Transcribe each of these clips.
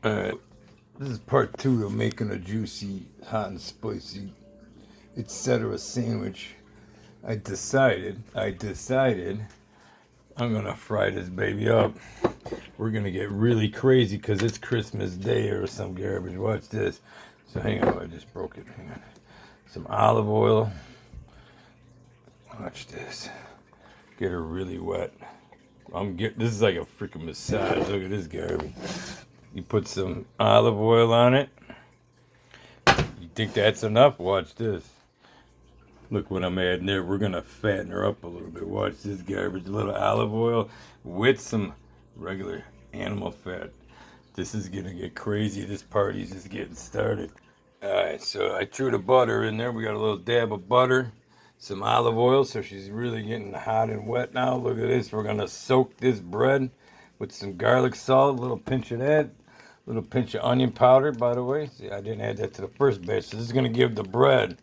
Alright, this is part 2 of making a juicy, hot and spicy, etc. sandwich. I decided I'm gonna fry this baby up. We're gonna get really crazy because it's Christmas Day or some garbage. Watch this. So hang on, I just broke it. Hang on. Some olive oil. Watch this. Get her really wet. This is like a freaking massage. Look at this garbage. You put some olive oil on it. You think that's enough? Watch this. Look what I'm adding there. We're gonna fatten her up a little bit. Watch this garbage. A little olive oil with some regular animal fat. This is gonna get crazy. This party's just getting started. Alright, so I threw the butter in there. We got a little dab of butter, some olive oil, so she's really getting hot and wet now. Look at this. We're gonna soak this bread with some garlic salt, a little pinch of that, a little pinch of onion powder, by the way. See, I didn't add that to the first batch. So this is gonna give the bread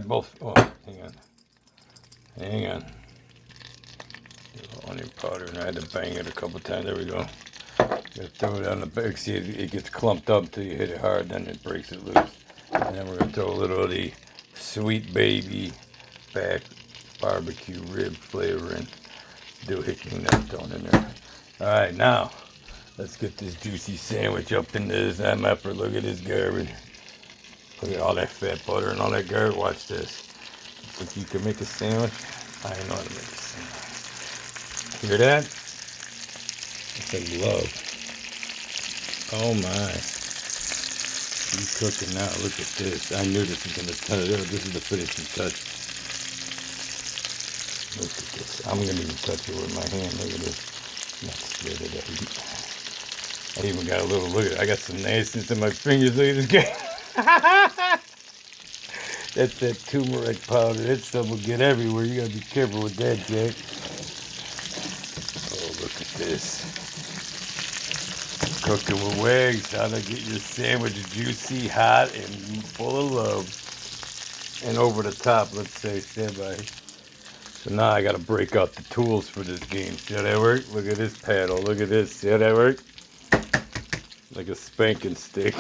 both. Oh, hang on. A little onion powder, and I had to bang it a couple times. There we go. You throw it on the back. See, it gets clumped up until you hit it hard, then it breaks it loose. And then we're gonna throw a little of the sweet baby back barbecue rib flavor and doohickey nut thrown in there. All right, now let's get this juicy sandwich up into this effort. Look at this garbage. Look at all that fat butter and all that garbage. Watch this. Think you can make a sandwich? I know how to make a sandwich. Hear that? It's like love. Oh my. You cooking now. Look at this. I knew this was going to touch it. This is the finishing touch. Look at this. I'm going to even touch it with my hand. Look at this. I'm not scared of that. I even got a little, look at it. I got some nastiness in my fingers. Look at this guy. That's that turmeric powder. That stuff will get everywhere. You got to be careful with that, Jack. Oh, look at this. Cooking with Wags, how to get your sandwich juicy, hot, and full of love. And over the top, let's say, stand by. So now I gotta break out the tools for this game. See how that work? Look at this paddle, look at this. See how that work? Like a spanking stick.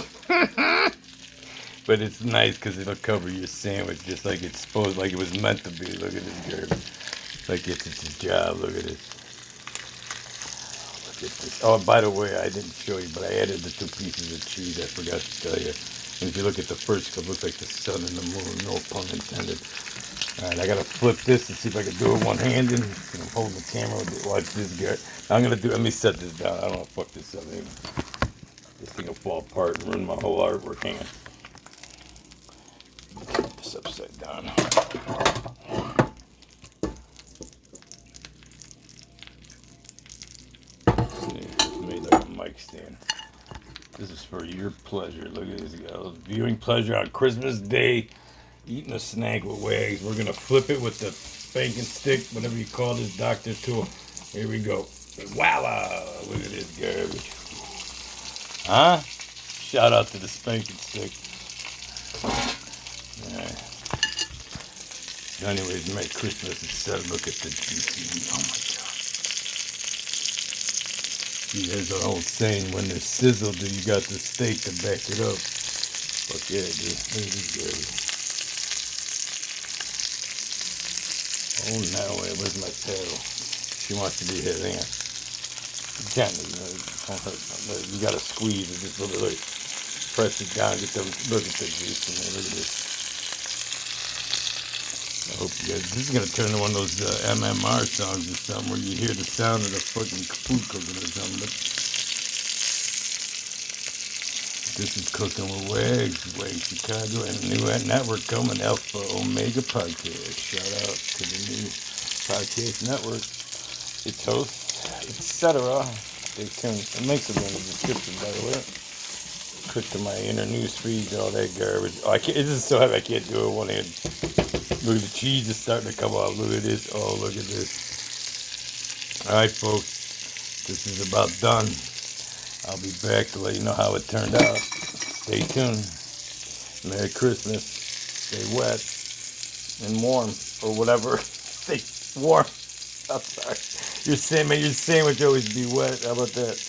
But it's nice because it'll cover your sandwich just like it's supposed, like it was meant to be. Look at this garbage. Like it's its job, look at this. Oh, by the way, I didn't show you, but I added the 2 pieces of cheese. I forgot to tell you. And if you look at the first clip, it looks like the sun and the moon. No pun intended. All right, I gotta flip this to see if I can do it one-handed. I'm holding the camera. Watch this guy. I'm gonna do. Let me set this down. I don't want to fuck this up. Maybe. This thing will fall apart and ruin my whole artwork. Hang on. Put this upside down. Mic stand. This is for your pleasure. Look at this guy. Viewing pleasure on Christmas Day. Eating a snack with Wags. We're gonna flip it with the spanking stick, whatever you call this doctor tool. Here we go. Voila! Look at this garbage. Huh? Shout out to the spanking stick. Alright. So anyways, Merry Christmas instead. Look at the juicy. Oh my god. There's an old saying, when it's sizzled, then you got the steak to back it up. Fuck yeah, dude. This is good. Oh, no, where's my paddle? She wants to be hit, hang on. Gently, you gotta squeeze it just a little bit. Press it down, look at the juice in there, look at this. I hope you guys, this is going to turn into one of those MMR songs or something where you hear the sound of the fucking food cooking or something. But this is Cooking with Wags, Wags Chicago, and the new network coming, Alpha Omega Podcast. Shout out to the new podcast network. Its hosts, etc. Stay tuned. The links will be in the description, by the way. Click to my inner news feed, all that garbage. Oh, I can't, this is so heavy, I can't do it one hand. Look at the cheese is starting to come off. Look at this. Oh, look at this. All right, folks. This is about done. I'll be back to let you know how it turned out. Stay tuned. Merry Christmas. Stay wet and warm or whatever. Stay warm. I'm sorry. Your sandwich always be wet. How about that?